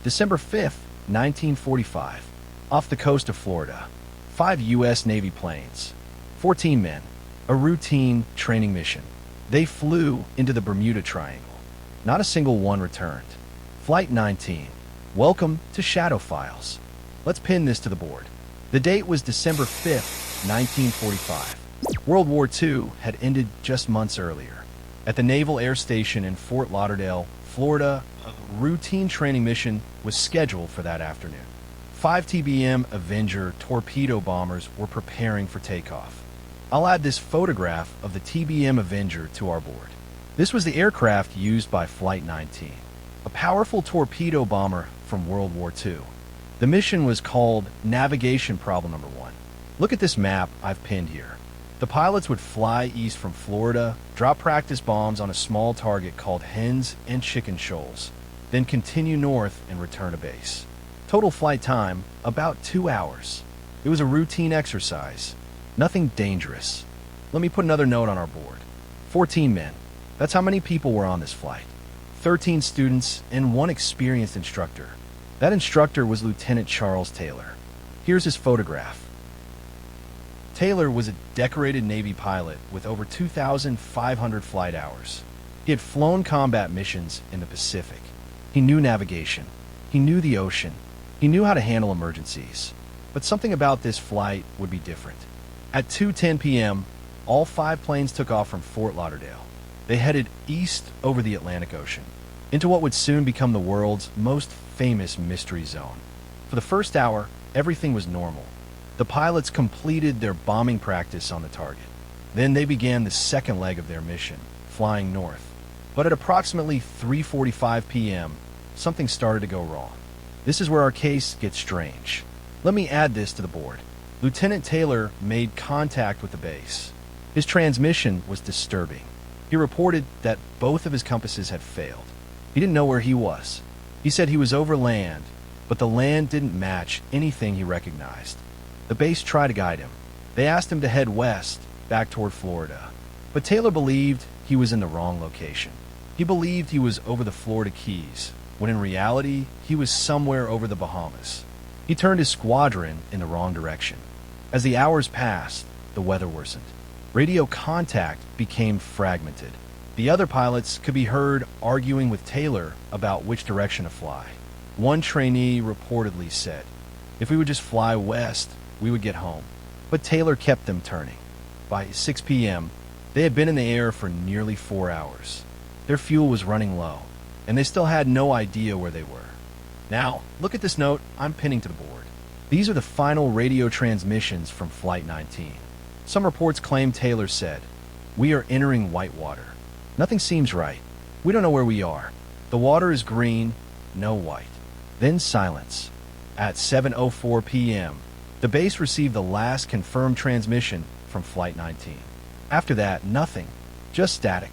December 5th, 1945. Off the coast of Florida. 5 US Navy planes. 14 men. A routine training mission. They flew into the Bermuda Triangle. Not a single one returned. Flight 19. Welcome to Shadow Files. Let's pin this to the board. The date was December 5th, 1945. World War II had ended just months earlier. At the Naval Air Station in Fort Lauderdale, Florida, a routine training mission was scheduled for that afternoon. 5 TBM Avenger torpedo bombers were preparing for takeoff. I'll add this photograph of the TBM Avenger to our board. This was the aircraft used by Flight 19, a powerful torpedo bomber from World War II. The mission was called Navigation Problem Number 1. Look at this map I've pinned here. The pilots would fly east from Florida, drop practice bombs on a small target called Hens and Chicken Shoals, then continue north and return to base. Total flight time, about 2 hours. It was a routine exercise, nothing dangerous. Let me put another note on our board. 14 men. That's how many people were on this flight. 13 students and 1 experienced instructor. That instructor was Lieutenant Charles Taylor. Here's his photograph. Taylor was a decorated Navy pilot with over 2,500 flight hours. He had flown combat missions in the Pacific. He knew navigation. He knew the ocean. He knew how to handle emergencies. But something about this flight would be different. At 2:10 p.m., all 5 planes took off from Fort Lauderdale. They headed east over the Atlantic Ocean, into what would soon become the world's most famous mystery zone. For the first hour, everything was normal. The pilots completed their bombing practice on the target. Then they began the second leg of their mission, flying north. But at approximately 3:45 p.m., something started to go wrong. This is where our case gets strange. Let me add this to the board. Lieutenant Taylor made contact with the base. His transmission was disturbing. He reported that both of his compasses had failed. He didn't know where he was. He said he was over land, but the land didn't match anything he recognized. The base tried to guide him. They asked him to head west, back toward Florida. But Taylor believed he was in the wrong location. He believed he was over the Florida Keys, when in reality, he was somewhere over the Bahamas. He turned his squadron in the wrong direction. As the hours passed, the weather worsened. Radio contact became fragmented. The other pilots could be heard arguing with Taylor about which direction to fly. One trainee reportedly said, "If we would just fly west, we would get home." But Taylor kept them turning. By 6 p.m., they had been in the air for nearly 4 hours. Their fuel was running low, and they still had no idea where they were. Now, look at this note I'm pinning to the board. These are the final radio transmissions from Flight 19. Some reports claim Taylor said, "We are entering white water. Nothing seems right. We don't know where we are. The water is green, no white." Then silence. At 7:04 p.m., the base received the last confirmed transmission from Flight 19. After that, nothing. Just static.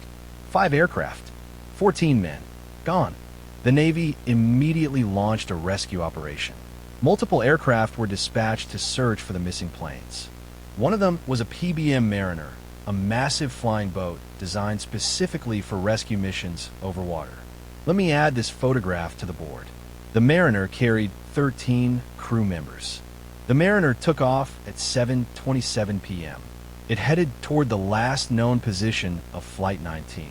5 aircraft. 14 men. Gone. The Navy immediately launched a rescue operation. Multiple aircraft were dispatched to search for the missing planes. One of them was a PBM Mariner, a massive flying boat designed specifically for rescue missions over water. Let me add this photograph to the board. The Mariner carried 13 crew members. The Mariner took off at 7:27 p.m. It headed toward the last known position of Flight 19.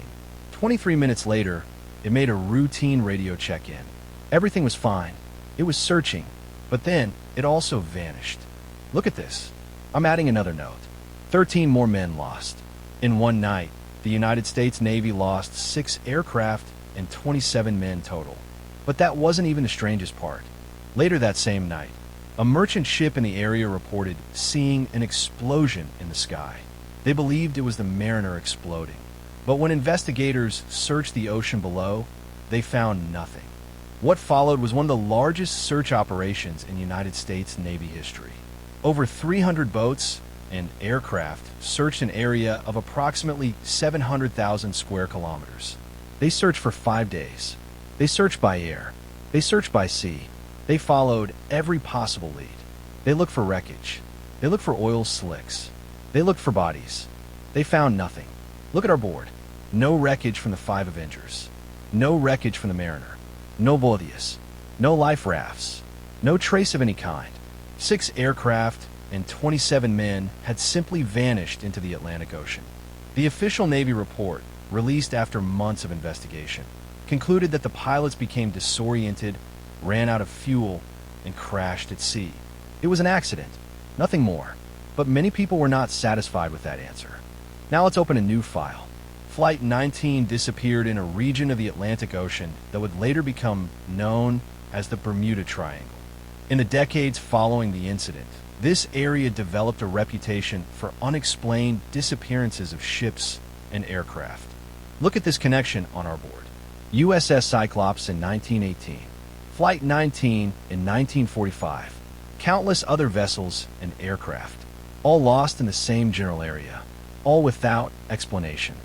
23 minutes later, it made a routine radio check-in. Everything was fine. It was searching, but then it also vanished. Look at this. I'm adding another note. 13 more men lost. In one night, the United States Navy lost 6 aircraft and 27 men total. But that wasn't even the strangest part. Later that same night, a merchant ship in the area reported seeing an explosion in the sky. They believed it was the Mariner exploding. But when investigators searched the ocean below, they found nothing. What followed was one of the largest search operations in United States Navy history. Over 300 boats and aircraft searched an area of approximately 700,000 square kilometers. They searched for 5 days. They searched by air. They searched by sea. They followed every possible lead. They looked for wreckage. They looked for oil slicks. They looked for bodies. They found nothing. Look at our board. No wreckage from the 5 Avengers. No wreckage from the Mariner. No Boethius. No life rafts. No trace of any kind. 6 aircraft and 27 men had simply vanished into the Atlantic Ocean. The official Navy report, released after months of investigation, concluded that the pilots became disoriented, ran out of fuel, and crashed at sea. It was an accident, nothing more. But many people were not satisfied with that answer. Now let's open a new file. Flight 19 disappeared in a region of the Atlantic Ocean that would later become known as the Bermuda Triangle. In the decades following the incident, this area developed a reputation for unexplained disappearances of ships and aircraft. Look at this connection on our board. USS Cyclops in 1918, Flight 19 in 1945, countless other vessels and aircraft, all lost in the same general area, all without explanation.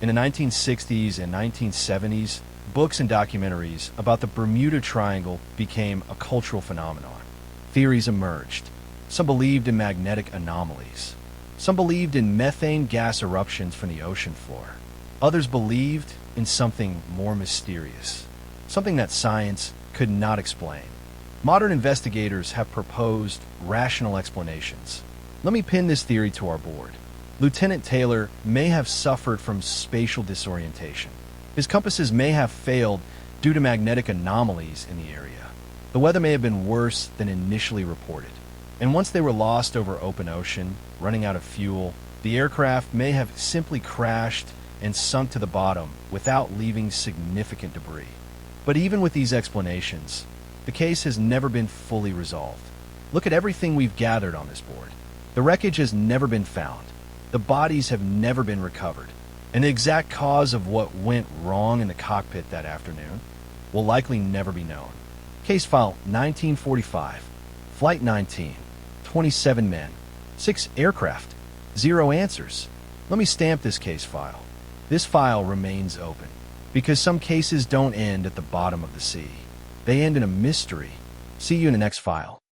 In the 1960s and 1970s, books and documentaries about the Bermuda Triangle became a cultural phenomenon. Theories emerged. Some believed in magnetic anomalies. Some believed in methane gas eruptions from the ocean floor. Others believed in something more mysterious, something that science could not explain. Modern investigators have proposed rational explanations. Let me pin this theory to our board. Lieutenant Taylor may have suffered from spatial disorientation. His compasses may have failed due to magnetic anomalies in the area. The weather may have been worse than initially reported. And once they were lost over open ocean, running out of fuel, the aircraft may have simply crashed and sunk to the bottom without leaving significant debris. But even with these explanations, the case has never been fully resolved. Look at everything we've gathered on this board. The wreckage has never been found. The bodies have never been recovered. And the exact cause of what went wrong in the cockpit that afternoon will likely never be known. Case file 1945, Flight 19, 27 men, 6 aircraft, 0 answers. Let me stamp this case file. This file remains open because some cases don't end at the bottom of the sea. They end in a mystery. See you in the next file.